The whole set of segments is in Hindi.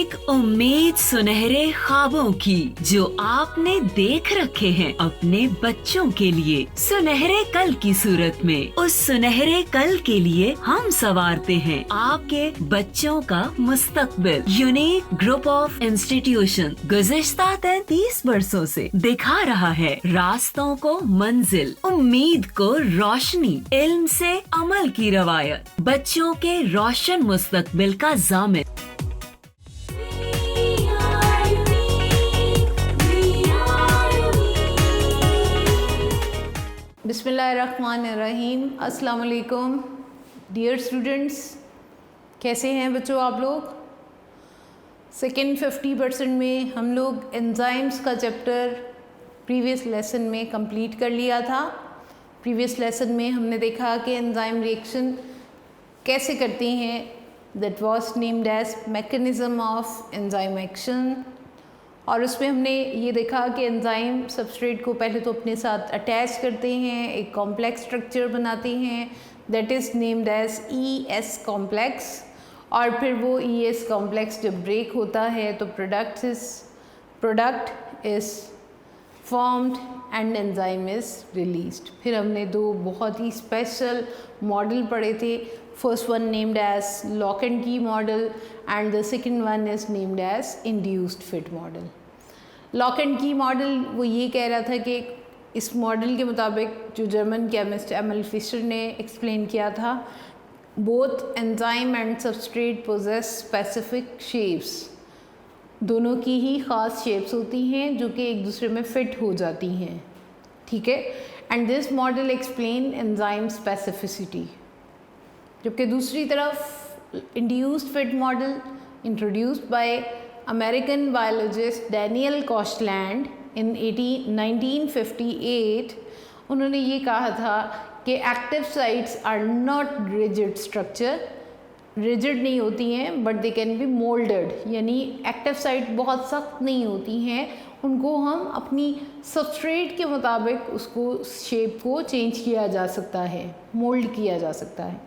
एक उम्मीद सुनहरे ख्वाबों की जो आपने देख रखे हैं अपने बच्चों के लिए, सुनहरे कल की सूरत में। उस सुनहरे कल के लिए हम संवारते हैं आपके बच्चों का मुस्तकबिल। यूनिक ग्रुप ऑफ इंस्टीट्यूशन गुज़िश्ता 33 वर्षों से दिखा रहा है रास्तों को मंजिल, उम्मीद को रोशनी, इल्म से अमल की रवायत, बच्चों के रोशन मुस्तकबिल का जामिन। बिस्मिल्लाहिर्रहमानिर्रहीम। अस्सलाम वालेकुम डियर स्टूडेंट्स, कैसे हैं बच्चों आप लोग। सेकेंड 50% में हम लोग एंजाइम्स का चैप्टर प्रीवियस लेसन में कंप्लीट कर लिया था। प्रीवियस लेसन में हमने देखा कि एंजाइम रिएक्शन कैसे करती हैं। That was named as mechanism of enzyme action. और उसमें हमने ये देखा कि एंजाइम सबस्ट्रेट को पहले तो अपने साथ अटैच करते हैं, एक कॉम्प्लेक्स स्ट्रक्चर बनाते हैं that is named as ES complex. और फिर वो ES कॉम्प्लेक्स जब ब्रेक होता है तो product is formed and enzyme is released. फिर हमने दो बहुत ही स्पेशल मॉडल पढ़े थे। First one named as lock and key model and the second one is named as induced fit model. Lock and key model वो ये कह रहा था कि इस मॉडल के मुताबिक जो जर्मन केमिस्ट एमल फिशर ने एक्सप्लेन किया था, both enzyme and substrate possess specific shapes, दोनों की ही ख़ास शेप्स होती हैं जो कि एक दूसरे में फिट हो जाती हैं, ठीक है। And this model explain enzyme specificity. जबकि दूसरी तरफ induced fit model introduced by American biologist Daniel Koshland in 1958, उन्होंने ये कहा था कि active sites are not rigid structure, rigid नहीं होती हैं but they can be moulded, यानी एक्टिव साइट बहुत सख्त नहीं होती हैं, उनको हम अपनी सबस्ट्रेट के मुताबिक उसको शेप को चेंज किया जा सकता है, मोल्ड किया जा सकता है।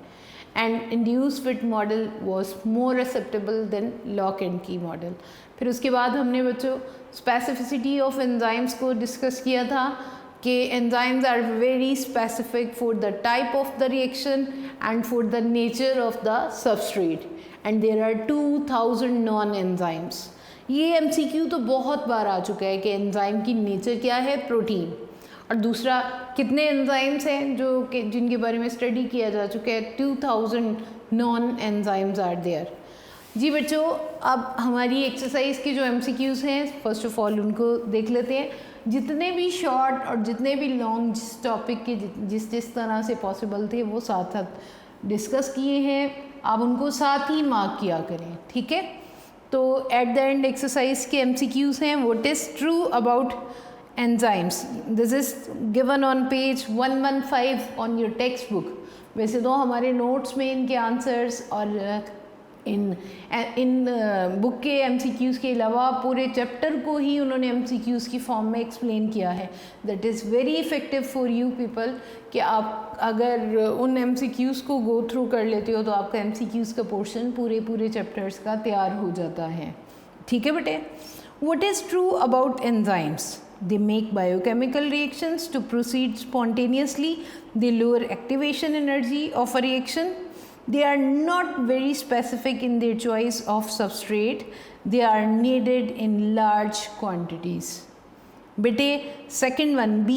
And induced fit model was more acceptable than lock and key model. फिर उसके बाद हमने बच्चों स्पेसिफिसिटी ऑफ एंजाइम्स को डिस्कस किया था कि enzymes are very specific for the type of the reaction and for the nature of the substrate and there are 2000 known enzymes. ये MCQ तो बहुत बार आ चुका है कि एंजाइम की नेचर क्या है, प्रोटीन। और दूसरा कितने एंजाइम्स हैं जो कि जिनके बारे में स्टडी किया जा चुका है, 2000 नॉन एंजाइम्स आर देयर। जी बच्चों, अब हमारी एक्सरसाइज के जो MCQs हैं फर्स्ट ऑफ ऑल उनको देख लेते हैं। जितने भी शॉर्ट और जितने भी लॉन्ग जिस टॉपिक के जिस तरह से पॉसिबल थे वो साथ साथ डिस्कस किए हैं, आप उनको साथ ही मार्क किया करें, ठीक है। तो एट द एंड एक्सरसाइज के MCQs हैं, what is true about enzymes. This is given on page 115 on your textbook. वैसे तो हमारे नोट्स में इनके आंसर्स और इन बुक के MCQs के अलावा पूरे चैप्टर को ही उन्होंने MCQs की फॉर्म में एक्सप्लेन किया है। That is very effective for you people कि आप अगर उन MCQs को गो थ्रू कर लेते हो तो आपका MCQs का पोर्शन पूरे चैप्टर्स का तैयार हो जाता है, ठीक है बेटे। What is true about enzymes? They make biochemical reactions to proceed spontaneously. They lower activation energy of a reaction. They are not very specific in their choice of substrate. They are needed in large quantities. Bete, second one, B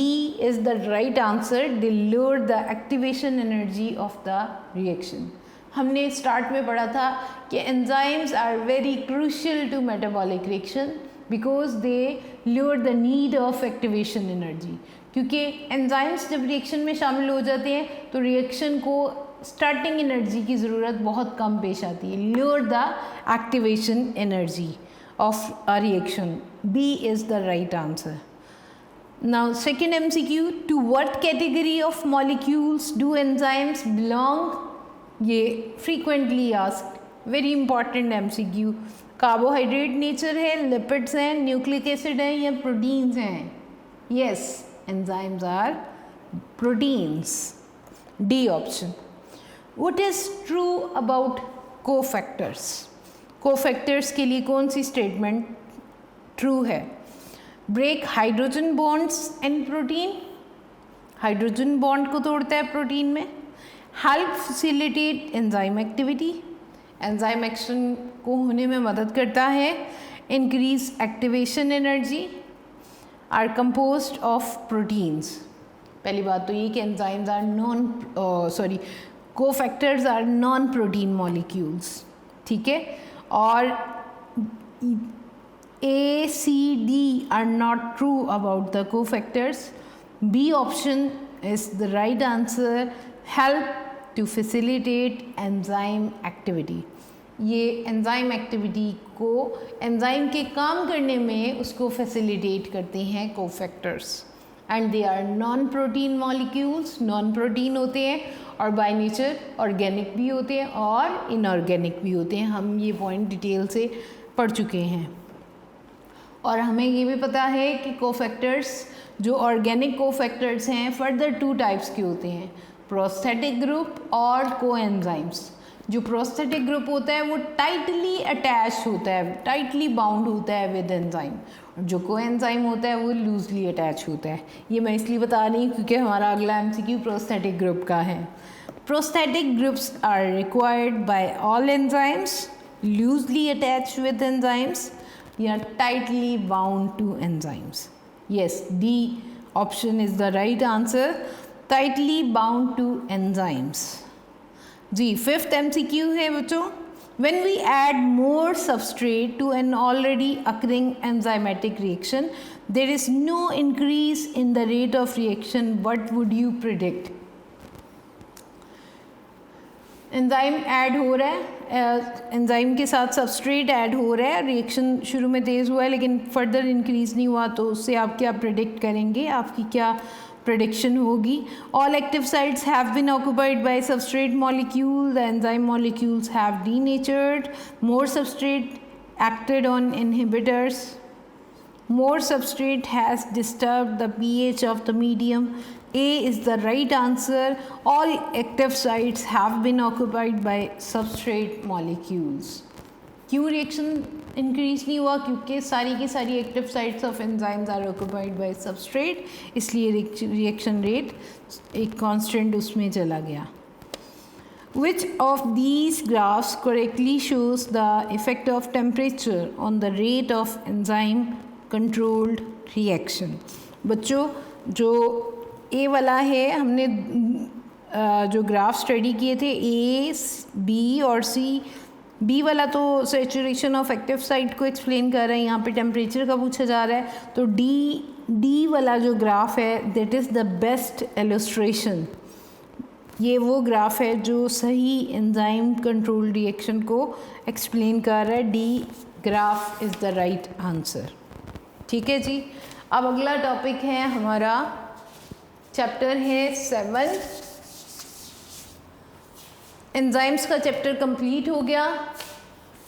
is the right answer. They lower the activation energy of the reaction. हमने स्टार्ट में पढ़ा था कि enzymes are very crucial to metabolic reaction because they lower the need of activation energy. क्योंकि एंजाइम्स जब रिएक्शन में शामिल हो जाते हैं तो रिएक्शन को स्टार्टिंग एनर्जी की ज़रूरत बहुत कम पेश आती है। lower the activation energy of a reaction. B is the right answer. Now second MCQ, to what category of molecules do enzymes belong? ये frequently asked, very important MCQ. Carbohydrate nature है, लिपिड्स हैं, न्यूक्लिक एसिड है या प्रोटीन्स हैं? Yes, enzymes are proteins. D option. What is true about cofactors? Cofactors के लिए कौन सी स्टेटमेंट ट्रू है? Break hydrogen bonds in protein, hydrogen bond को तोड़ता है प्रोटीन में। Help facilitate enzyme activity, enzyme action को होने में मदद करता है। Increase activation energy, are composed of proteins. पहली बात तो ये कि enzymes are cofactors are non protein molecules, ठीक है। और A, C, D are not true about the cofactors. B option is the right answer. Help to facilitate enzyme activity. ये एंजाइम एक्टिविटी को, एंजाइम के काम करने में उसको फैसिलिटेट करते हैं cofactors, and they are non protein molecules, non protein होते हैं और बाय नेचर ऑर्गेनिक भी होते हैं और इनऑर्गेनिक भी होते हैं। हम ये पॉइंट डिटेल से पढ़ चुके हैं। और हमें ये भी पता है कि कोफैक्टर्स, जो ऑर्गेनिक कोफैक्टर्स हैं, फर्दर 2 टाइप्स के होते हैं, प्रोस्थेटिक ग्रुप और कोएंजाइम्स। जो प्रोस्थेटिक ग्रुप होता है वो टाइटली अटैच होता है, टाइटली बाउंड होता है विद एंजाइम, और जो कोएंजाइम होता है वो लूजली अटैच होता है। ये मैं इसलिए बता रही हूँ क्योंकि हमारा अगला MCQ प्रोस्थेटिक ग्रुप का है। Prosthetic groups are required by all enzymes, loosely attach with enzymes या tightly bound to enzymes. Yes, D option is the right answer, tightly bound to enzymes. जी, 5th MCQ है बच्चों, when we add more substrate to an already occurring enzymatic reaction, there is no increase in the rate of reaction. What would you predict? Enzyme add हो रहा है, एंजाइम के साथ सबस्ट्रेट ऐड हो रहा है, रिएक्शन शुरू में तेज़ हुआ है लेकिन फर्दर इंक्रीज़ नहीं हुआ, तो उससे आप क्या प्रेडिक्ट करेंगे, आपकी क्या prediction होगी? All active sites have been occupied by substrate molecule, the enzyme molecules have denatured, more substrate acted on inhibitors, more substrate has disturbed the pH of the medium. A is the right answer. All active sites have been occupied by substrate molecules. क्यों रिएक्शन इंक्रीज नहीं हुआ? क्योंकि सारी की सारी active sites of enzymes are occupied by substrate, इसलिए रिएक्शन रेट एक कांस्टेंट उसमें चला गया। Which of these graphs correctly shows the effect of temperature on the rate of enzyme controlled reaction? बच्चों, जो A वाला है, हमने जो ग्राफ स्टडी किए थे A, B और C, बी वाला तो सेचुरेशन ऑफ एक्टिव साइट को एक्सप्लेन कर रहा है, यहाँ पे टेम्परेचर का पूछा जा रहा है, तो डी वाला जो ग्राफ है that is the best illustration. ये वो ग्राफ है जो सही एंजाइम कंट्रोल रिएक्शन को एक्सप्लेन कर रहा है। D graph is the right answer. ठीक है जी, अब अगला टॉपिक है हमारा, चैप्टर है 7। एंजाइम्स का चैप्टर कंप्लीट हो गया।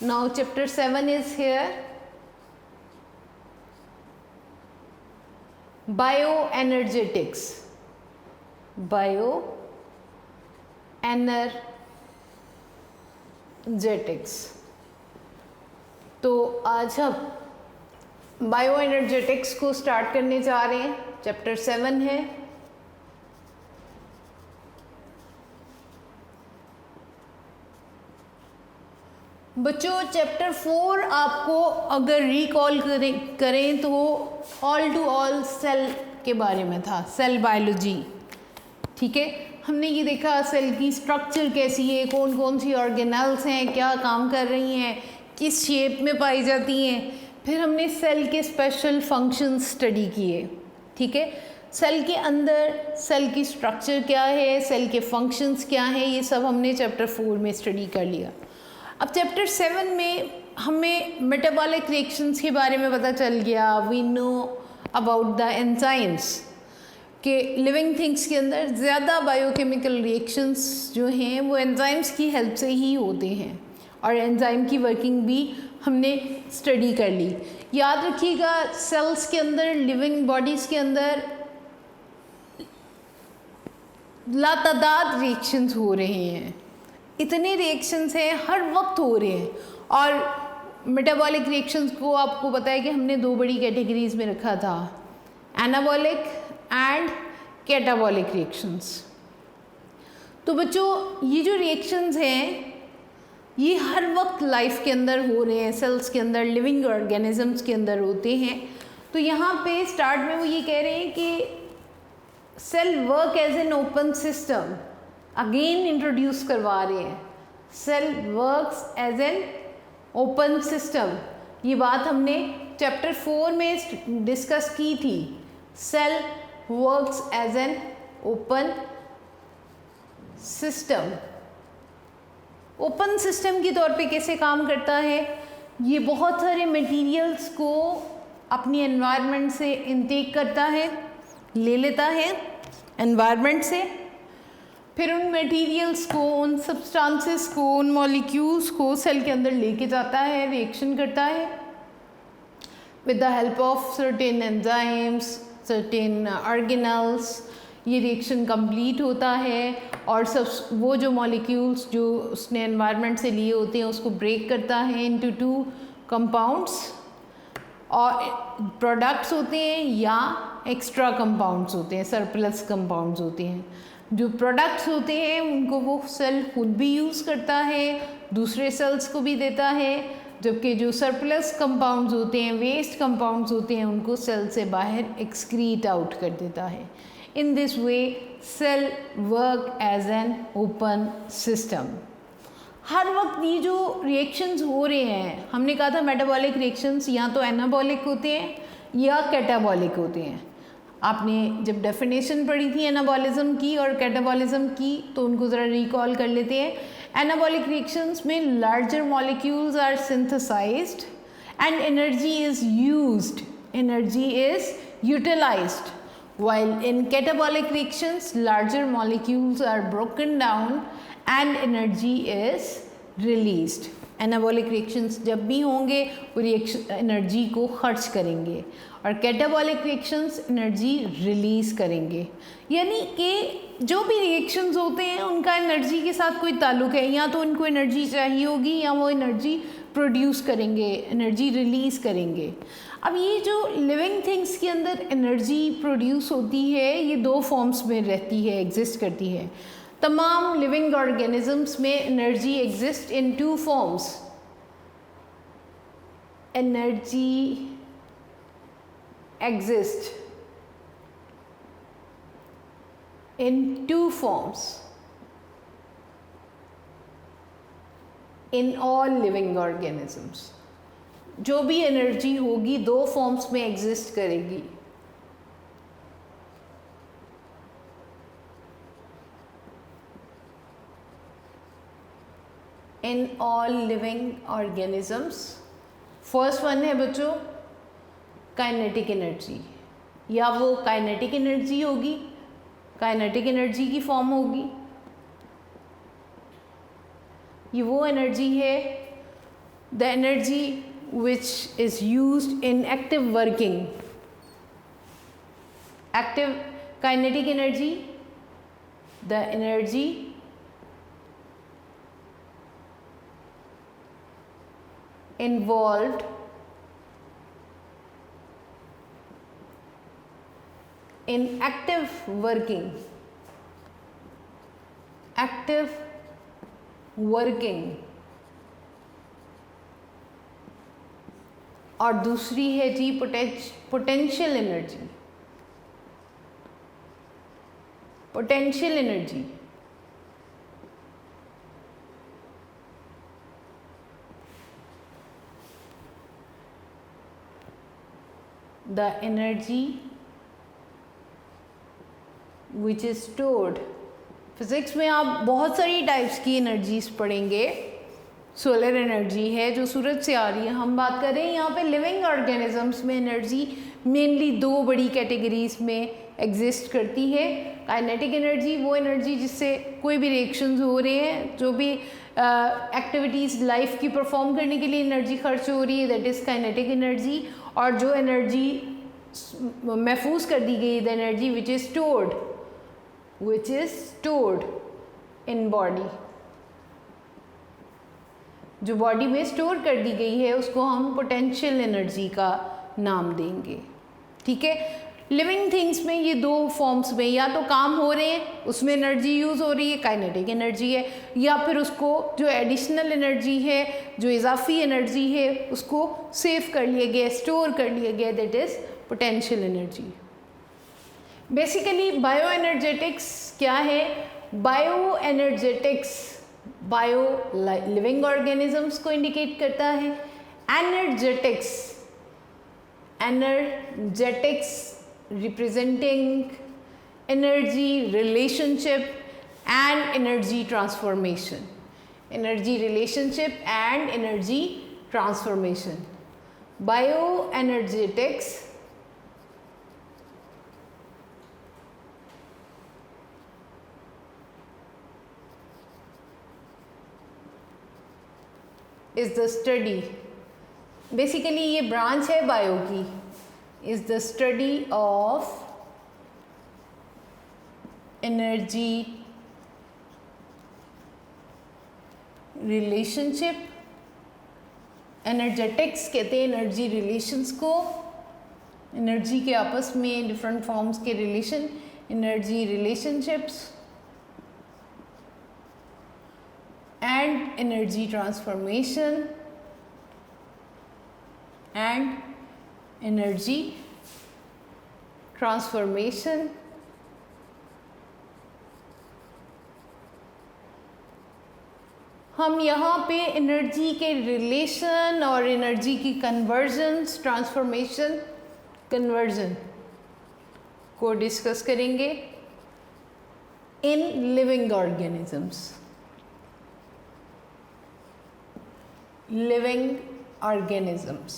Now chapter 7 is here, bio energetics. Bio energetics. तो आज हम बायो एनर्जेटिक्स को स्टार्ट करने जा रहे हैं। चैप्टर 7 है। बच्चों, चैप्टर 4 आपको अगर रिकॉल करें तो ऑल टू ऑल सेल के बारे में था, सेल बायोलॉजी। ठीक है, हमने ये देखा सेल की स्ट्रक्चर कैसी है, कौन कौन सी ऑर्गेनेल्स हैं, क्या काम कर रही हैं, किस शेप में पाई जाती हैं। फिर हमने सेल के स्पेशल फंक्शंस स्टडी किए। ठीक है, सेल के अंदर सेल की स्ट्रक्चर क्या है, सेल के फंक्शंस क्या हैं, ये सब हमने चैप्टर 4 में स्टडी कर लिया। अब चैप्टर 7 में हमें मेटाबॉलिक रिएक्शंस के बारे में पता चल गया। We know about the enzymes कि लिविंग थिंग्स के अंदर ज़्यादा बायोकेमिकल रिएक्शंस जो हैं वो एंजाइम्स की हेल्प से ही होते हैं, और एंजाइम की वर्किंग भी हमने स्टडी कर ली। याद रखिएगा, सेल्स के अंदर, लिविंग बॉडीज़ के अंदर लातादाद रिएक्शंस हो रहे हैं, इतने रिएक्शंस हैं, हर वक्त हो रहे हैं, और मेटाबॉलिक रिएक्शंस को आपको पता है कि हमने दो बड़ी कैटेगरीज में रखा था, एनाबॉलिक एंड कैटाबॉलिक रिएक्शंस। तो बच्चों ये जो रिएक्शंस हैं ये हर वक्त लाइफ के अंदर हो रहे हैं, सेल्स के अंदर, लिविंग ऑर्गेनिजम्स के अंदर होते हैं। तो यहाँ पे स्टार्ट में वो ये कह रहे हैं कि cell work as an open system, again introduce करवा रहे हैं, cell works as an open system. ये बात हमने चैप्टर 4 में डिस्कस की थी, cell works as an open system. Open system के तौर पे कैसे काम करता है, ये बहुत सारे मटेरियल्स को अपनी एनवायरनमेंट से इनटेक करता है, ले लेता है एनवायरनमेंट से, फिर उन मटेरियल्स को, उन सब्सटेंसेस को, उन मॉलिक्यूल्स को सेल के अंदर लेके जाता है, रिएक्शन करता है with the help of certain enzymes, certain organelles. ये रिएक्शन कंप्लीट होता है और सब वो जो मॉलिक्यूल्स जो उसने एनवायरनमेंट से लिए होते हैं उसको ब्रेक करता है इनटू 2 कंपाउंड्स, और प्रोडक्ट्स होते हैं या एक्स्ट्रा कंपाउंड्स होते हैं, सरप्लस कंपाउंड्स होते हैं। जो प्रोडक्ट्स होते हैं उनको वो सेल खुद भी यूज़ करता है, दूसरे सेल्स को भी देता है, जबकि जो सरप्लस कंपाउंड्स होते हैं, वेस्ट कंपाउंड्स होते हैं, उनको सेल से बाहर एक्सक्रीट आउट कर देता है। In this way, cell work as an open system. हर वक्त ये जो रिएक्शंस हो रहे हैं, हमने कहा था मेटाबॉलिक रिएक्शंस या तो एनाबॉलिक होते हैं या कैटाबॉलिक होते हैं। आपने जब डेफिनेशन पढ़ी थी एनाबॉलिज्म की और कैटाबॉलिज्म की तो उनको ज़रा रिकॉल कर लेते हैं। एनाबॉलिक रिएक्शंस में larger molecules are synthesised and energy is used, energy is utilised, while in catabolic reactions larger molecules are broken down and energy is released. Anabolic reactions जब भी होंगे वो रिएक्शन एनर्जी को खर्च करेंगे और कैटाबॉलिक रिएक्शंस एनर्जी रिलीज़ करेंगे। यानी कि जो भी रिएक्शंस होते हैं उनका एनर्जी के साथ कोई ताल्लुक़ है, या तो उनको एनर्जी चाहिए होगी या वो एनर्जी प्रोड्यूस करेंगे, एनर्जी रिलीज़ करेंगे। अब ये जो लिविंग थिंग्स के अंदर एनर्जी प्रोड्यूस होती है ये 2 फॉर्म्स में रहती है, एग्जिस्ट करती है। तमाम लिविंग ऑर्गेनिजम्स में energy exist in 2 forms. Energy exist in 2 forms in all living organisms. जो भी एनर्जी होगी 2 फॉर्म्स में एग्जिस्ट करेगी। In all living organisms. First one है बच्चों काइनेटिक एनर्जी, या वो काइनेटिक एनर्जी होगी, काइनेटिक एनर्जी की फॉर्म होगी। ये वो एनर्जी है, the energy which is used in active working. Active kinetic energy, the energy involved in active working. Active working। और दूसरी है जी potential energy. Potential energy the energy which is stored. Physics में आप बहुत सारी टाइप्स की एनर्जीज पढ़ेंगे। सोलर एनर्जी है जो सूरज से आ रही है, हम बात कर रहे हैं यहाँ पे लिविंग ऑर्गेनिजम्स में एनर्जी मेनली 2 बड़ी कैटेगरीज में एग्जिस्ट करती है। काइनेटिक एनर्जी वो एनर्जी जिससे कोई भी रिएक्शंस हो रहे हैं, जो भी एक्टिविटीज़ लाइफ की परफॉर्म करने के लिए एनर्जी खर्च हो रही है, दैट इज़ काइनेटिक एनर्जी। और जो एनर्जी महफूज कर दी गई, the energy which is stored in body. जो बॉडी में स्टोर कर दी गई है उसको हम पोटेंशियल एनर्जी का नाम देंगे। ठीक है, लिविंग थिंग्स में ये दो फॉर्म्स में या तो काम हो रहे हैं उसमें एनर्जी यूज़ हो रही है, काइनेटिक एनर्जी है, या फिर उसको जो एडिशनल एनर्जी है, जो इजाफी एनर्जी है, उसको सेव कर लिया गया, स्टोर कर लिया गया, that is potential energy. Basically bio energetics क्या है? Bio energetics bio living organisms को इंडिकेट करता है। Energetics representing energy relationship and energy transformation, energy relationship and energy transformation. Bio energetics is the study, basically ये ब्रांच है बायो की, is the study of energy relationship। Energetics कहते हैं एनर्जी रिलेशंस को, एनर्जी के आपस में डिफरेंट फॉर्म्स के relation, energy relationships and energy transformation and energy transformation। हम यहाँ पे एनर्जी के रिलेशन और एनर्जी की कन्वर्जन्स, ट्रांसफॉर्मेशन, कन्वर्जन को डिस्कस करेंगे इन लिविंग ऑर्गेनिजम्स। लिविंग ऑर्गेनिजम्स,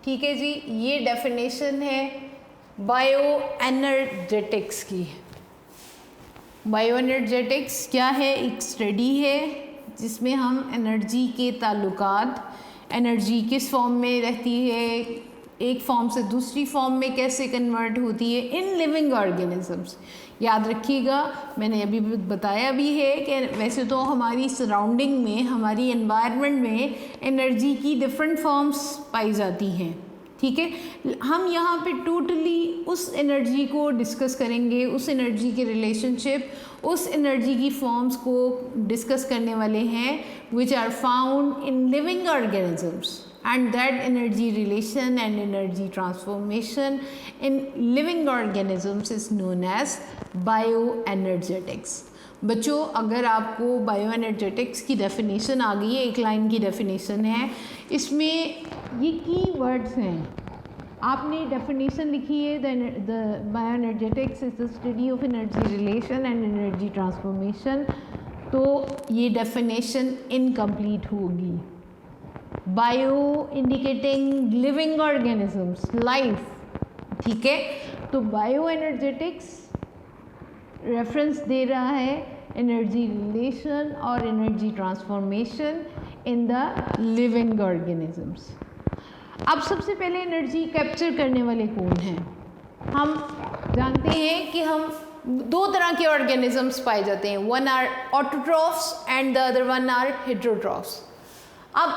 ठीक है जी, ये डेफिनेशन है बायो एनर्जेटिक्स की। बायो एनर्जेटिक्स क्या है? एक स्टडी है जिसमें हम एनर्जी के ताल्लुकात, एनर्जी किस फॉर्म में रहती है, एक फॉर्म से दूसरी फॉर्म में कैसे कन्वर्ट होती है इन लिविंग ऑर्गेनिजम्स। याद रखिएगा, मैंने अभी भी बताया भी है कि वैसे तो हमारी सराउंडिंग में, हमारी एनवायरनमेंट में एनर्जी की डिफरेंट फॉर्म्स पाई जाती हैं। ठीक है, हम यहाँ पे टोटली उस एनर्जी को डिस्कस करेंगे, उस एनर्जी के रिलेशनशिप, उस एनर्जी की फॉर्म्स को डिस्कस करने वाले हैं which are found in living organisms, and that energy relation and energy transformation in living organisms is known as bioenergetics। बच्चों, अगर आपको बायोएनर्जेटिक्स की डेफिनेशन आ गई है, एक लाइन की डेफिनेशन है, इसमें ये की वर्ड्स हैं, आपने डेफिनेशन लिखी है the bioenergetics is the study of energy relation and energy transformation, तो ये डेफिनेशन इनकम्प्लीट होगी। Bio indicating living organisms, life, ठीक है, तो बायो एनर्जेटिक्स रेफरेंस दे रहा है एनर्जी रिलेशन और energy transformation in the living organisms. अब सबसे पहले एनर्जी कैप्चर करने वाले कौन हैं? हम जानते हैं कि हम दो तरह के ऑर्गेनिजम्स पाए जाते हैं, one are autotrophs and the other one are heterotrophs. अब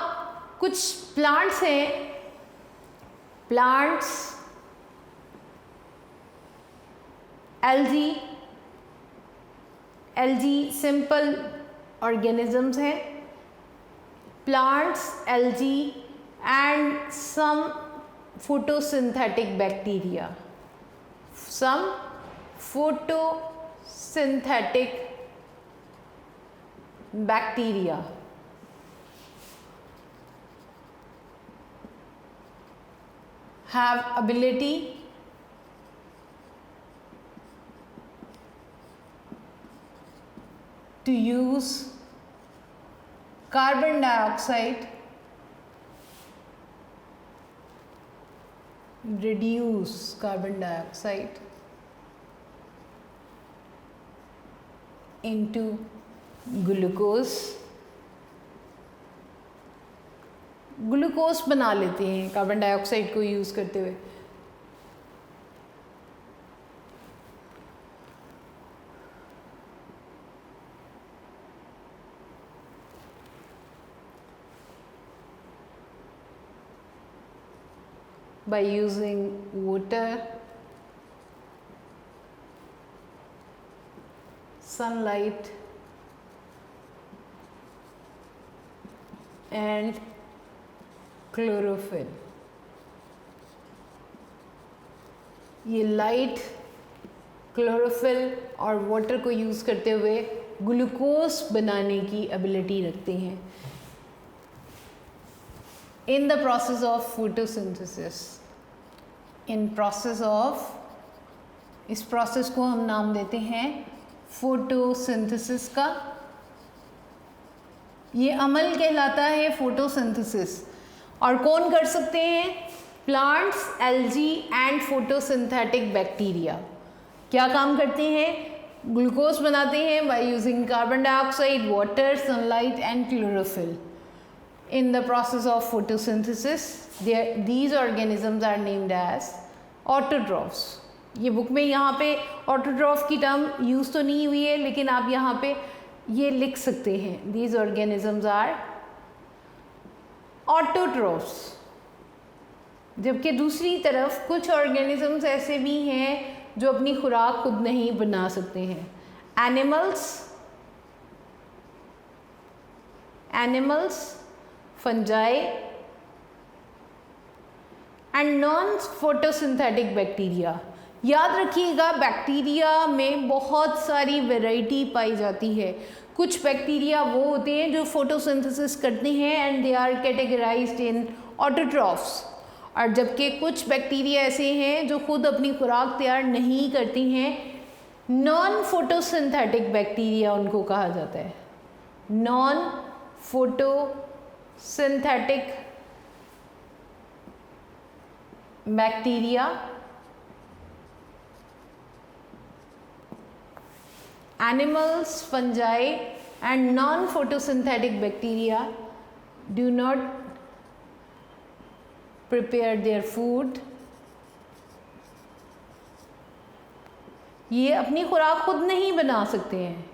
कुछ प्लांट्स हैं, प्लांट्स एल्गी सिंपल ऑर्गेनिजम्स हैं, plants algae and some photosynthetic bacteria, some photosynthetic bacteria have ability to use carbon dioxide, reduce carbon dioxide into glucose, glucose बना लेते हैं कार्बन डाइऑक्साइड को यूज़ करते हुए। by using water, sunlight and chlorophyll. ये लाइट, क्लोरोफिल और वाटर को यूज़ करते हुए ग्लूकोज बनाने की एबिलिटी रखते हैं in the process of photosynthesis. In process of, इस प्रोसेस को हम नाम देते हैं फोटोसिंथेसिस का। ये अमल कहलाता है फोटोसिंथेसिस। और कौन कर सकते हैं? Plants, algae and photosynthetic bacteria. क्या काम करते हैं? ग्लूकोज बनाते हैं by using carbon dioxide, water, sunlight and chlorophyll. In the process of photosynthesis, these organisms are named as autotrophs. ये बुक में यहाँ पे autotroph की टर्म यूज़ तो नहीं हुई है, लेकिन आप यहाँ पे ये लिख सकते हैं, these organisms are autotrophs। जबकि दूसरी तरफ कुछ organisms ऐसे भी हैं जो अपनी खुराक खुद नहीं बना सकते हैं। animals, fungi and non photosynthetic bacteria. याद रखिएगा, बैक्टीरिया में बहुत सारी वैरायटी पाई जाती है। कुछ बैक्टीरिया वो होते हैं जो फोटोसिंथेसिस करते हैं and they are categorised in autotrophs, और जबकि कुछ बैक्टीरिया ऐसे हैं जो खुद अपनी खुराक तैयार नहीं करती हैं। नॉन फोटोसिंथेटिक बैक्टीरिया उनको कहा जाता है, non photosynthetic bacteria. Animals, fungi and non-photosynthetic bacteria do not prepare their food. ये अपनी खुराक खुद नहीं बना सकते हैं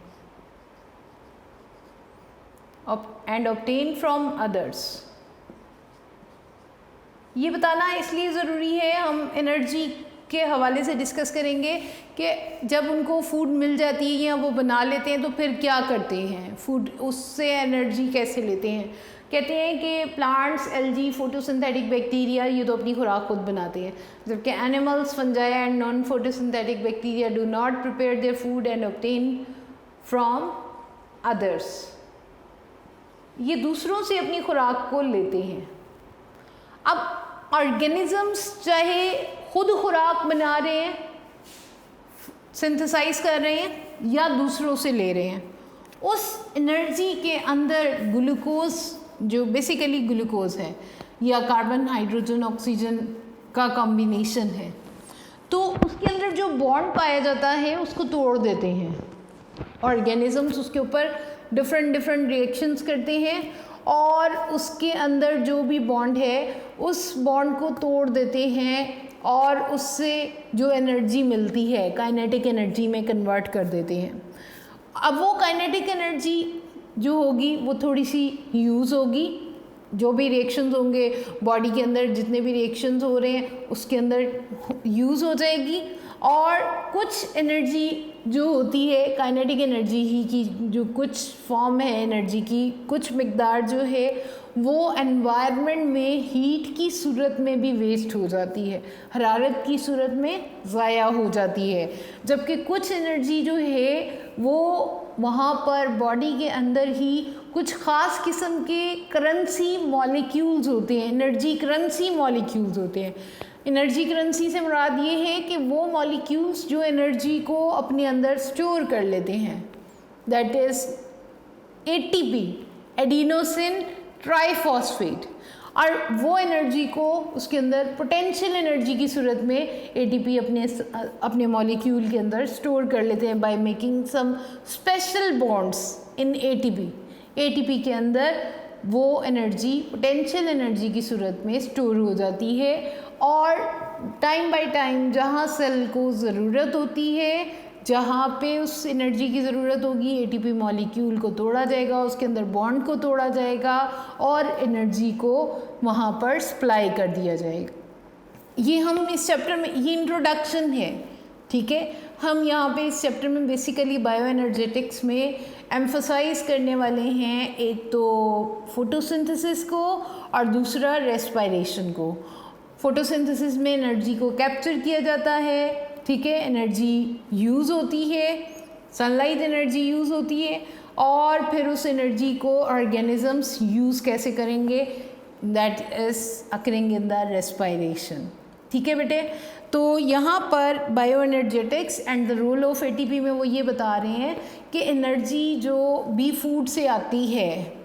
and obtain from others. ये बताना इसलिए ज़रूरी है, हम एनर्जी के हवाले से डिस्कस करेंगे कि जब उनको फूड मिल जाती है या वो बना लेते हैं तो फिर क्या करते हैं, फूड उससे एनर्जी कैसे लेते हैं। कहते हैं कि प्लांट्स, एल्गी, फोटोसिंथेटिक बैक्टीरिया ये तो अपनी खुराक खुद बनाते हैं, जबकि animals, fungi and non photosynthetic bacteria do not prepare their food and obtain from others. ये दूसरों से अपनी खुराक को लेते हैं। अब ऑर्गेनिजम्स चाहे खुद खुराक बना रहे हैं, सिंथेसाइज कर रहे हैं, या दूसरों से ले रहे हैं, उस एनर्जी के अंदर ग्लूकोज, जो बेसिकली ग्लूकोज है या कार्बन, हाइड्रोजन, ऑक्सीजन का कॉम्बिनेशन है, तो उसके अंदर जो बॉन्ड पाया जाता है उसको तोड़ देते हैं। ऑर्गेनिजम्स उसके ऊपर डिफरेंट रिएक्शंस करते हैं और उसके अंदर जो भी बॉन्ड है उस बॉन्ड को तोड़ देते हैं और उससे जो एनर्जी मिलती है काइनेटिक एनर्जी में कन्वर्ट कर देते हैं। अब वो काइनेटिक एनर्जी जो होगी वो थोड़ी सी यूज़ होगी, जो भी रिएक्शंस होंगे बॉडी के अंदर, जितने भी रिएक्शंस हो रहे हैं उसके अंदर यूज़ हो जाएगी, और कुछ एनर्जी जो होती है काइनेटिक एनर्जी ही की, जो कुछ फॉर्म है एनर्जी की, कुछ मिकदार जो है वो एनवायरनमेंट में हीट की सूरत में भी वेस्ट हो जाती है, हरारत की सूरत में ज़ाया हो जाती है, जबकि कुछ एनर्जी जो है वो वहाँ पर बॉडी के अंदर ही कुछ ख़ास किस्म के करेंसी मॉलिक्यूल्स होते हैं, एनर्जी करेंसी मॉलिक्यूल्स होते हैं। एनर्जी करेंसी से मुराद ये है कि वो मॉलिक्यूल्स जो एनर्जी को अपने अंदर स्टोर कर लेते हैं, that is ATP, adenosine triphosphate, और वो एनर्जी को उसके अंदर पोटेंशियल एनर्जी की सूरत में एटीपी अपने मॉलिक्यूल के अंदर स्टोर कर लेते हैं by making some special bonds in ATP के अंदर वो एनर्जी पोटेंशियल एनर्जी की सूरत में स्टोर हो जाती है, और टाइम बाय टाइम जहाँ सेल को ज़रूरत होती है, जहाँ पे उस एनर्जी की ज़रूरत होगी, एटीपी मॉलिक्यूल को तोड़ा जाएगा, उसके अंदर बॉन्ड को तोड़ा जाएगा और एनर्जी को वहाँ पर सप्लाई कर दिया जाएगा। ये हम इस चैप्टर में, ये इंट्रोडक्शन है, ठीक है। हम यहाँ पे इस चैप्टर में बेसिकली बायो एनर्जेटिक्स में एम्फसाइज करने वाले हैं एक तो फोटोसिंथेसिस को और दूसरा रेस्पिरेशन को। फोटोसिंथेसिस में एनर्जी को कैप्चर किया जाता है, ठीक है, एनर्जी यूज़ होती है, सनलाइट एनर्जी यूज़ होती है, और फिर उस एनर्जी को ऑर्गेनिजम्स यूज़ कैसे करेंगे, that is occurring in the respiration, ठीक है बेटे। तो यहाँ पर bioenergetics and the role of ATP में वो ये बता रहे हैं कि एनर्जी जो भी फूड से आती है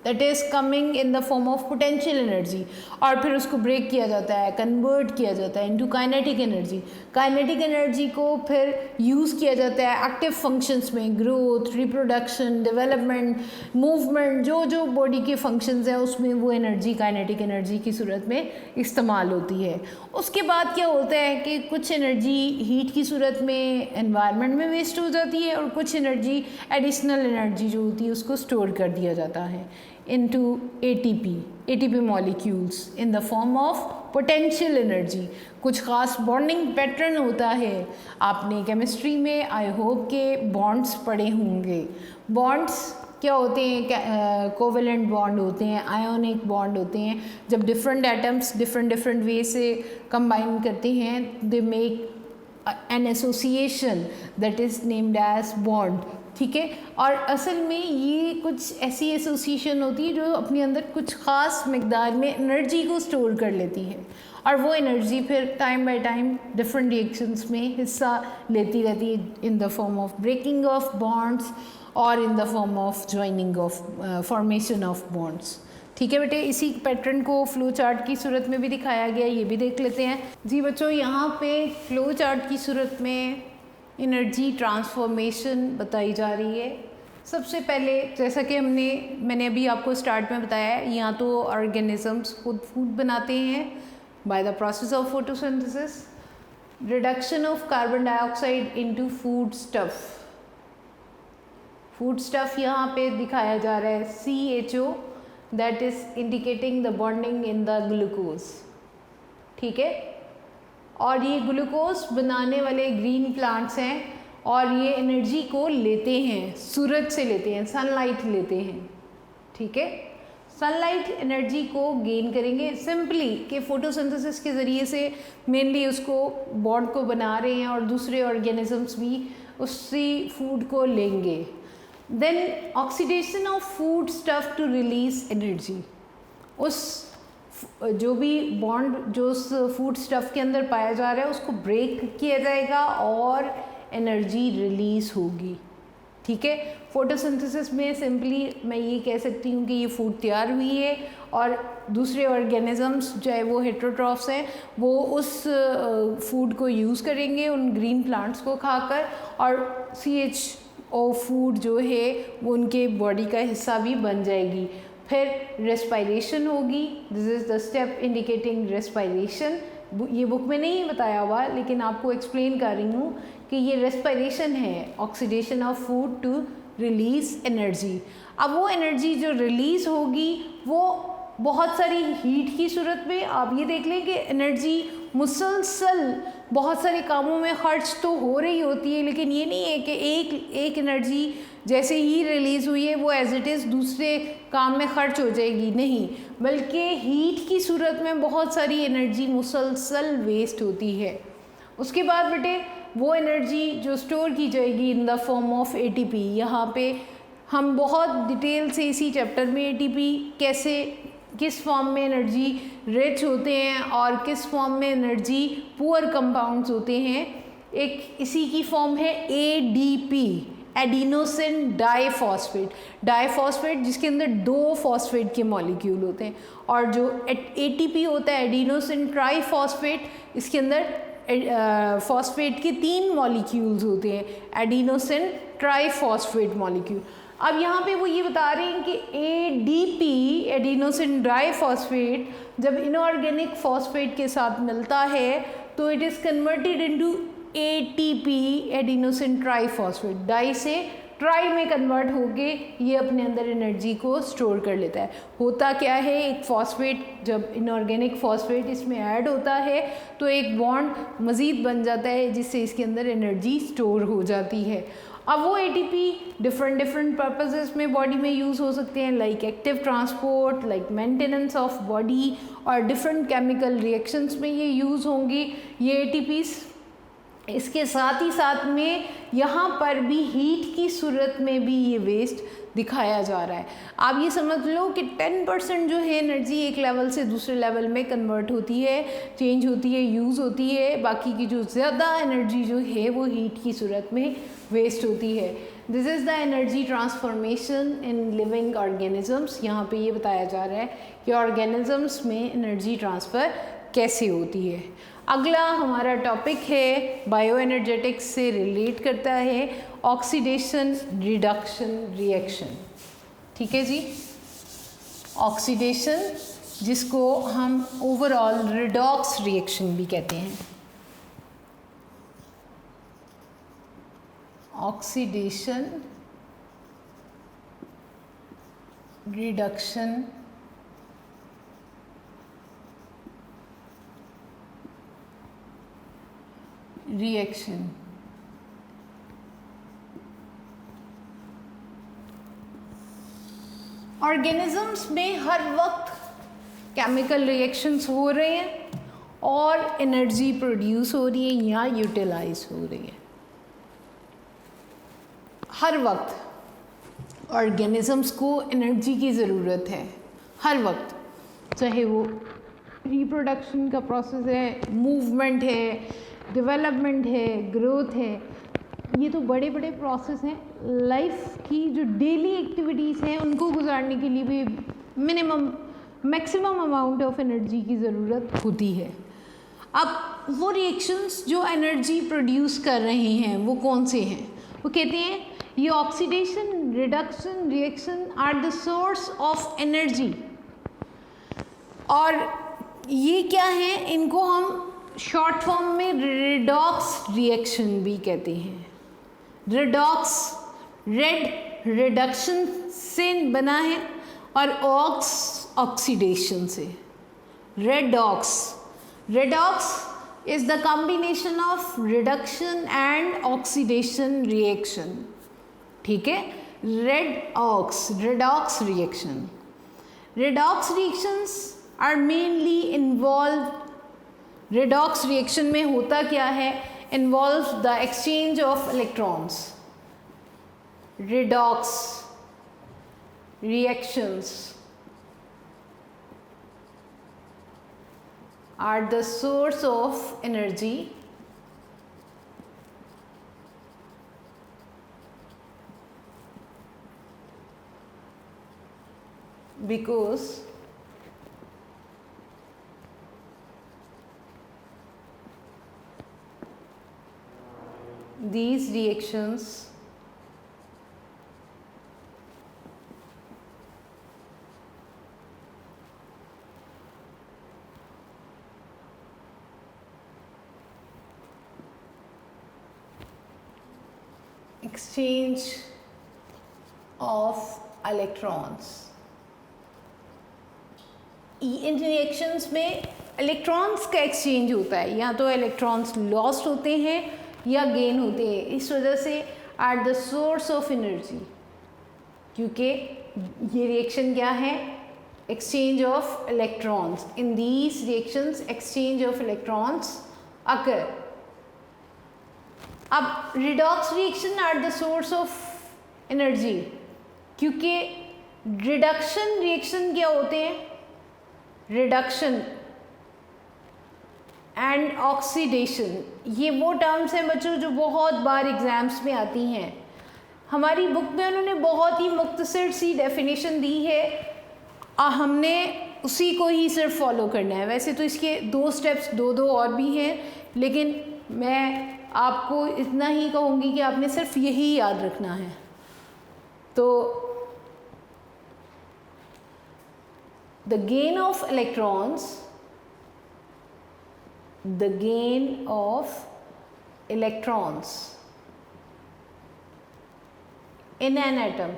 that is coming in the form of potential energy, और फिर उसको ब्रेक किया जाता है, कन्वर्ट किया जाता है into kinetic energy. Kinetic energy को फिर यूज़ किया जाता है एक्टिव फंक्शंस में, ग्रोथ, रिप्रोडक्शन, डेवलपमेंट, मूवमेंट, जो जो बॉडी के फंक्शंस हैं उसमें वो एनर्जी काइनेटिक एनर्जी की सूरत में इस्तेमाल होती है। उसके बाद क्या होता है कि कुछ एनर्जी हीट की सूरत में एनवायरनमेंट में वेस्ट हो जाती है, और कुछ एनर्जी एडिशनल एनर्जी जो होती है उसको स्टोर कर दिया जाता है into ATP molecules in the form of potential energy। कुछ ख़ास बॉन्डिंग पैटर्न होता है, आपने केमिस्ट्री में आई होप के बॉन्ड्स पढ़े होंगे। बॉन्ड्स क्या होते हैं, कोवेलेंट बॉन्ड होते हैं, आयोनिक बॉन्ड होते हैं। जब डिफरेंट एटम्स डिफरेंट वे से कंबाइन करते हैं they make an association that is named as bond, ठीक है। और असल में ये कुछ ऐसी एसोसिएशन होती है जो अपने अंदर कुछ ख़ास मकदार में एनर्जी को स्टोर कर लेती है, और वो एनर्जी फिर time by time different reactions में हिस्सा लेती रहती है in the form of breaking of bonds और in the form of joining of formation of bonds, ठीक है बेटे। इसी पैटर्न को फ्लो चार्ट की सूरत में भी दिखाया गया, ये भी देख लेते हैं। जी बच्चों, यहाँ पे फ्लो चार्ट की सूरत में एनर्जी ट्रांसफॉर्मेशन बताई जा रही है। सबसे पहले जैसा कि मैंने अभी आपको स्टार्ट में बताया है, यहाँ तो ऑर्गेनिजम्स खुद फूड बनाते हैं by the process of photosynthesis, reduction of carbon dioxide into food stuff. Food stuff यहाँ पे दिखाया जा रहा है CHO, that is indicating the bonding in the glucose, ठीक है। और ये ग्लूकोज बनाने वाले ग्रीन प्लांट्स हैं, और ये एनर्जी को लेते हैं, सूरज से लेते हैं, सनलाइट लेते हैं, ठीक है। सनलाइट एनर्जी को गेन करेंगे सिंपली कि फोटोसिंथेसिस के ज़रिए से मेनली उसको बॉन्ड को बना रहे हैं, और दूसरे ऑर्गेनिजम्स भी उसी फूड को लेंगे। Then oxidation of foodstuff to release energy, उस जो भी बॉन्ड जो उस फूड स्टफ के अंदर पाया जा रहा है उसको ब्रेक किया जाएगा और एनर्जी रिलीज़ होगी, ठीक है। फोटोसिंथेसिस में सिंपली मैं ये कह सकती हूँ कि ये फूड तैयार हुई है, और दूसरे ऑर्गेनिजम्स चाहे वो हेटेरोट्रॉफ्स हैं वो उस फूड को यूज़ करेंगे उन ग्रीन प्लांट्स को खाकर, और CHO फूड जो है वो उनके बॉडी का हिस्सा भी बन जाएगी। फिर रेस्पिरेशन होगी, this is the step indicating respiration. ये बुक में नहीं बताया हुआ लेकिन आपको एक्सप्लेन कर रही हूँ कि ये रेस्पिरेशन है, oxidation of food to release energy. अब वो एनर्जी जो रिलीज़ होगी वो बहुत सारी हीट की सूरत में, आप ये देख लें कि एनर्जी मुसलसल बहुत सारे कामों में खर्च तो हो रही होती है, लेकिन ये नहीं है कि एक एनर्जी जैसे ही रिलीज़ हुई है वो एज इट इज़ दूसरे काम में खर्च हो जाएगी, नहीं, बल्कि हीट की सूरत में बहुत सारी एनर्जी मुसलसल वेस्ट होती है। उसके बाद बेटे वो एनर्जी जो स्टोर की जाएगी इन द फॉर्म ऑफ ATP। यहाँ पे हम बहुत डिटेल से इसी चैप्टर में ATP कैसे किस फॉर्म में एनर्जी रिच होते हैं और किस फॉर्म में एनर्जी पुअर कंपाउंड्स होते हैं, एक इसी की फॉर्म है ADP, एडिनोसिन डाइफॉस्फेट, जिसके अंदर 2 फॉस्फेट के मॉलिक्यूल होते हैं, और जो ATP होता है एडिनोसिन ट्राइफॉस्फेट, इसके अंदर फॉस्फेट के 3 मॉलिक्यूल्स होते हैं, एडिनोसिन ट्राइफॉस्फेट मॉलिक्यूल। अब यहाँ पे वो ये बता रहे हैं कि ADP एडिनोसिन डाइफॉस्फेट जब इनऑर्गेनिक फॉस्फेट के साथ मिलता है तो it is converted into ATP adenosine triphosphate, di से ट्राई में कन्वर्ट होके ये अपने अंदर एनर्जी को स्टोर कर लेता है। होता क्या है, एक फॉस्फेट, जब इनऑर्गेनिक फॉस्फेट इसमें ऐड होता है तो एक बॉन्ड मज़ीद बन जाता है जिससे इसके अंदर एनर्जी स्टोर हो जाती है। अब वो एटीपी डिफरेंट पर्पसेस में बॉडी में यूज़ हो सकते हैं, like active transport, like maintenance of body, और डिफरेंट केमिकल रिएक्शंस में ये यूज़ होंगी ये एटीपीज़। इसके साथ ही साथ में यहाँ पर भी हीट की सूरत में भी ये वेस्ट दिखाया जा रहा है। आप ये समझ लो कि 10% जो है एनर्जी एक लेवल से दूसरे लेवल में कन्वर्ट होती है, चेंज होती है, यूज़ होती है। बाकी की जो ज़्यादा एनर्जी जो है वो हीट की सूरत में वेस्ट होती है। This is the energy transformation in living organisms. यहाँ पे ये बताया जा रहा है कि ऑर्गेनिजम्स में एनर्जी ट्रांसफ़र कैसे होती है। अगला हमारा टॉपिक है बायो एनर्जेटिक्स से रिलेट करता है, ऑक्सीडेशन रिडक्शन रिएक्शन। ठीक है जी, ऑक्सीडेशन जिसको हम ओवरऑल रिडॉक्स रिएक्शन भी कहते हैं। Oxidation reduction reaction. ऑर्गेनिजम्स में हर वक्त केमिकल रिएक्शंस हो रहे हैं और एनर्जी प्रोड्यूस हो रही है या यूटिलाइज हो रही है। हर वक्त ऑर्गेनिजम्स को एनर्जी की ज़रूरत है, हर वक्त, चाहे वो रिप्रोडक्शन का प्रोसेस है, मूवमेंट है, डेवलपमेंट है, ग्रोथ है। ये तो बड़े बड़े प्रोसेस हैं। लाइफ की जो डेली एक्टिविटीज़ हैं उनको गुजारने के लिए भी मैक्सिमम अमाउंट ऑफ एनर्जी की ज़रूरत होती है। अब वो रिएक्शंस जो एनर्जी प्रोड्यूस कर रहे हैं वो कौन से हैं? वो कहते हैं ये oxidation reduction reaction are the source of energy. और ये क्या है, इनको हम शॉर्ट फॉर्म में रिडॉक्स रिएक्शन भी कहते हैं। रिडॉक्स रेड रिडक्शन से बना है और ऑक्स ऑक्सीडेशन से। Redox is the combination of reduction and oxidation reaction। ठीक है, redox reaction। redox reactions are mainly involved। redox reaction में होता क्या है, involves the exchange of electrons। redox reactions are the source of energy because these reactions exchange of electrons। In reactions में इलेक्ट्रॉन्स का एक्सचेंज होता है, या तो इलेक्ट्रॉन्स लॉस्ट होते हैं या गेन होते हैं। इस वजह से are the source of energy, क्योंकि ये रिएक्शन क्या है, exchange of electrons. In these reactions exchange of electrons occur. अब redox reaction are the source of energy, क्योंकि रिडक्शन रिएक्शन क्या होते हैं, रिडक्शन एंड ऑक्सीडेशन, ये वो टर्म्स हैं बच्चों जो बहुत बार एग्जाम्स में आती हैं। हमारी बुक में उन्होंने बहुत ही मुख्तसर सी डेफिनेशन दी है, हमने उसी को ही सिर्फ फॉलो करना है। वैसे तो इसके 2 स्टेप्स दो और भी हैं, लेकिन मैं आपको इतना ही कहूँगी कि आपने सिर्फ यही याद रखना है। तो the gain of electrons in an atom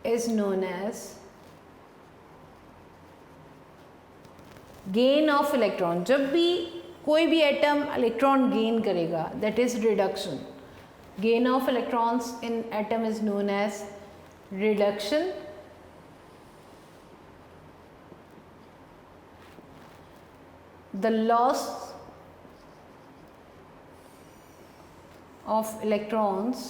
is known as gain of electron. जब भी कोई भी एटम इलेक्ट्रॉन गेन करेगा that is reduction. Gain of electrons in atom is known as reduction. The loss of electrons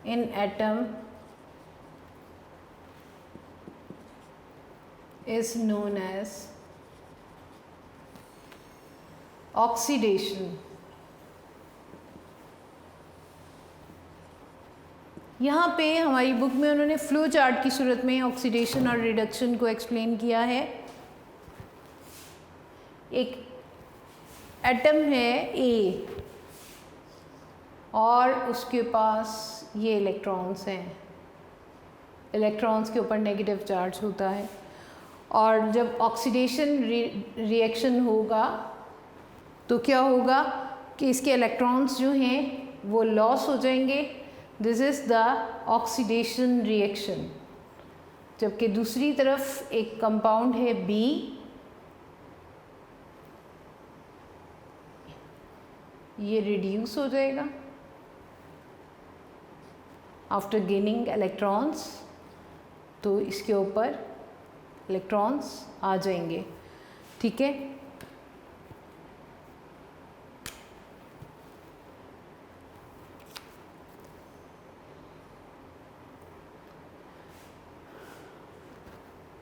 in atom is known as oxidation. यहाँ पे हमारी बुक में उन्होंने फ्लो चार्ट की सूरत में ऑक्सीडेशन और रिडक्शन को एक्सप्लेन किया है. एक एटम है ए और उसके पास ये इलेक्ट्रॉन्स हैं. इलेक्ट्रॉन्स के ऊपर नेगेटिव चार्ज होता है और जब ऑक्सीडेशन रिएक्शन होगा तो क्या होगा कि इसके इलेक्ट्रॉन्स जो हैं वो लॉस हो जाएंगे. This is the oxidation reaction. जबकि दूसरी तरफ एक कंपाउंड है बी, ये रिड्यूस हो जाएगा आफ्टर गेनिंग इलेक्ट्रॉन्स. तो इसके ऊपर इलेक्ट्रॉन्स आ जाएंगे. ठीक है.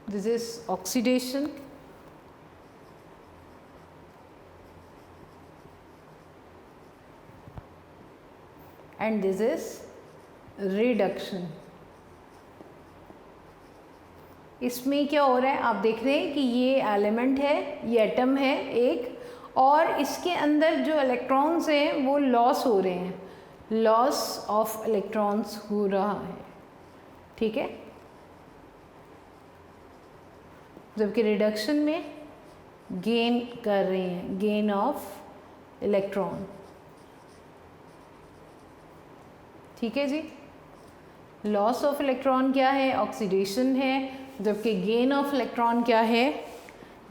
This is oxidation and this is reduction. इसमें क्या हो रहा है आप देख रहे हैं कि ये एलिमेंट है, ये एटम है एक, और इसके अंदर जो इलेक्ट्रॉन्स हैं वो लॉस हो रहे हैं. लॉस ऑफ इलेक्ट्रॉन्स हो रहा है. ठीक है. जबकि रिडक्शन में गेन कर रहे हैं, गेन ऑफ इलेक्ट्रॉन. ठीक है जी. लॉस ऑफ इलेक्ट्रॉन क्या है? ऑक्सीडेशन है. जबकि गेन ऑफ इलेक्ट्रॉन क्या है?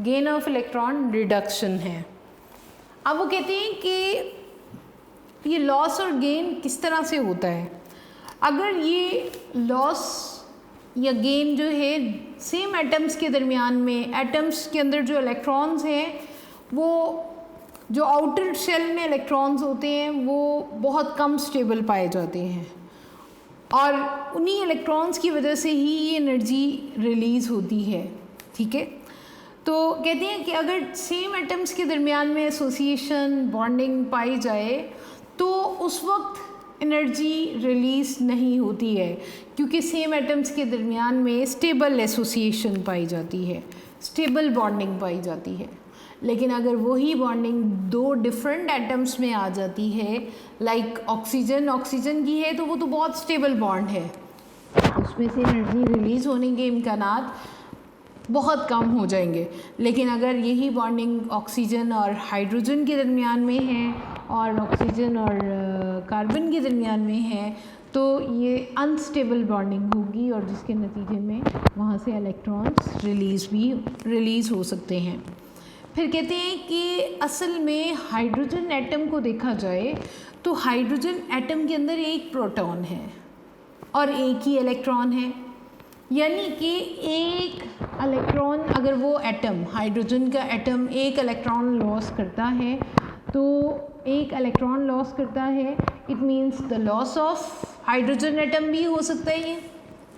गेन ऑफ इलेक्ट्रॉन रिडक्शन है. अब वो कहते हैं कि ये लॉस और गेन किस तरह से होता है. अगर ये लॉस या गेन जो है सेम एटम्स के दरमियान में, एटम्स के अंदर जो इलेक्ट्रॉन्स हैं वो जो आउटर शेल में इलेक्ट्रॉन्स होते हैं वो बहुत कम स्टेबल पाए जाते हैं और उन्हीं इलेक्ट्रॉन्स की वजह से ही ये एनर्जी रिलीज़ होती है. ठीक है. तो कहते हैं कि अगर सेम एटम्स के दरमियान में एसोसिएशन बॉन्डिंग पाई जाए तो उस वक्त एनर्जी रिलीज़ नहीं होती है क्योंकि सेम एटम्स के दरमियान में स्टेबल एसोसिएशन पाई जाती है, स्टेबल बॉन्डिंग पाई जाती है. लेकिन अगर वही बॉन्डिंग दो डिफरेंट एटम्स में आ जाती है, लाइक ऑक्सीजन की है तो वो तो बहुत स्टेबल बॉन्ड है, उसमें से एनर्जी रिलीज़ होने के इम्कानात बहुत कम हो जाएंगे. लेकिन अगर यही बॉन्डिंग ऑक्सीजन और हाइड्रोजन के दरमियान में है और ऑक्सीजन और कार्बन के दरमियान में है तो ये अनस्टेबल बॉन्डिंग होगी और जिसके नतीजे में वहाँ से इलेक्ट्रॉन्स रिलीज़ हो सकते हैं. फिर कहते हैं कि असल में हाइड्रोजन एटम को देखा जाए तो हाइड्रोजन एटम के अंदर एक प्रोटॉन है और एक ही इलेक्ट्रॉन है. यानी कि एक इलेक्ट्रॉन, अगर वो एटम, हाइड्रोजन का एटम एक इलेक्ट्रॉन लॉस करता है तो एक इलेक्ट्रॉन लॉस करता है, it means the loss of hydrogen atom भी हो सकता है ये.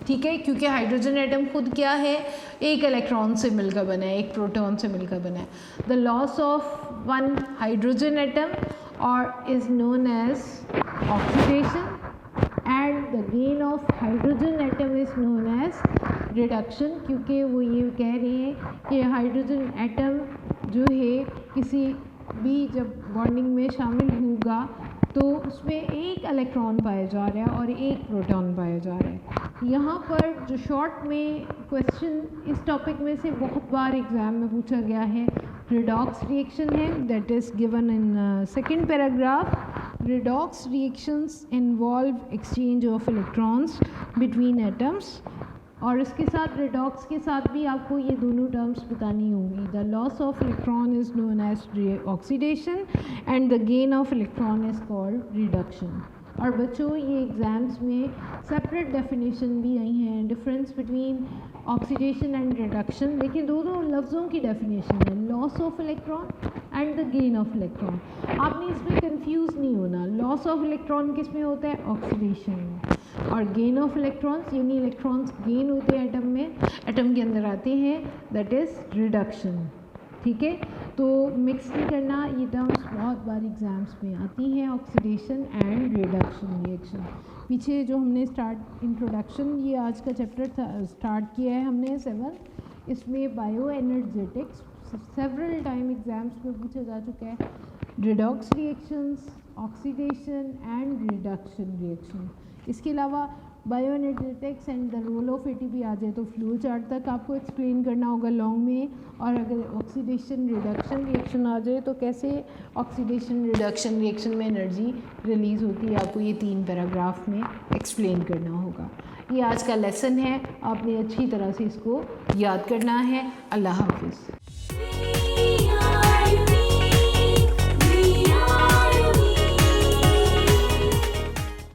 ठीक है. क्योंकि हाइड्रोजन एटम खुद क्या है? एक इलेक्ट्रॉन से मिलकर बना है, एक प्रोटॉन से मिलकर बना है. The loss of one hydrogen atom और is known as oxidation and the gain of hydrogen atom is known as reduction. क्योंकि वो ये कह रहे हैं कि हाइड्रोजन एटम जो है किसी भी जब बॉन्डिंग में शामिल होगा तो उसमें एक इलेक्ट्रॉन पाया जा रहा है और एक प्रोटॉन पाया जा रहा है. यहाँ पर जो शॉर्ट में क्वेश्चन इस टॉपिक में से बहुत बार एग्ज़ाम में पूछा गया है, रिडॉक्स रिएक्शन है, that is given in second paragraph. Redox reactions involve exchange of electrons between atoms, और इसके साथ रिडॉक्स के साथ भी आपको ये दोनों टर्म्स बतानी होंगी। The loss of electron is known as oxidation and the gain of electron is called reduction. और बच्चों ये एग्ज़ाम्स में सेपरेट डेफिनेशन भी आई हैं, difference between oxidation and reduction, लेकिन दोनों लफ्ज़ों की डेफिनेशन है, loss of electron and the gain of electron. आपने इसमें कंफ्यूज नहीं होना, लॉस ऑफ इलेक्ट्रॉन किस में होता है, ऑक्सीडेशन में, और गेन ऑफ इलेक्ट्रॉन्स यानी इलेक्ट्रॉन्स गेन होते हैं एटम में, एटम के अंदर आते हैं, दैट इज़ रिडक्शन। ठीक है, तो मिक्स नहीं करना, ये टर्म्स बहुत बार एग्जाम्स में आती हैं, ऑक्सीडेशन एंड रिडक्शन रिएक्शन। पीछे जो हमने इंट्रोडक्शन ये आज का चैप्टर स्टार्ट किया है हमने 7, इसमें bioenergetics several time exams में पूछा जा चुका है, redox reactions, oxidation and reduction reaction. इसके अलावा bioenergetics and the role of ATP आ जाए तो फ्लो चार्ट तक आपको एक्सप्लेन करना होगा लॉन्ग में, और अगर ऑक्सीडेशन रिडक्शन रिएक्शन आ जाए तो कैसे ऑक्सीडेशन रिडक्शन रिएक्शन में एनर्जी रिलीज़ होती है, आपको ये 3 पैराग्राफ में एक्सप्लेन करना होगा। ये आज का लेसन है, आपने अच्छी तरह से इसको याद करना है। अल्लाह हाफिज़।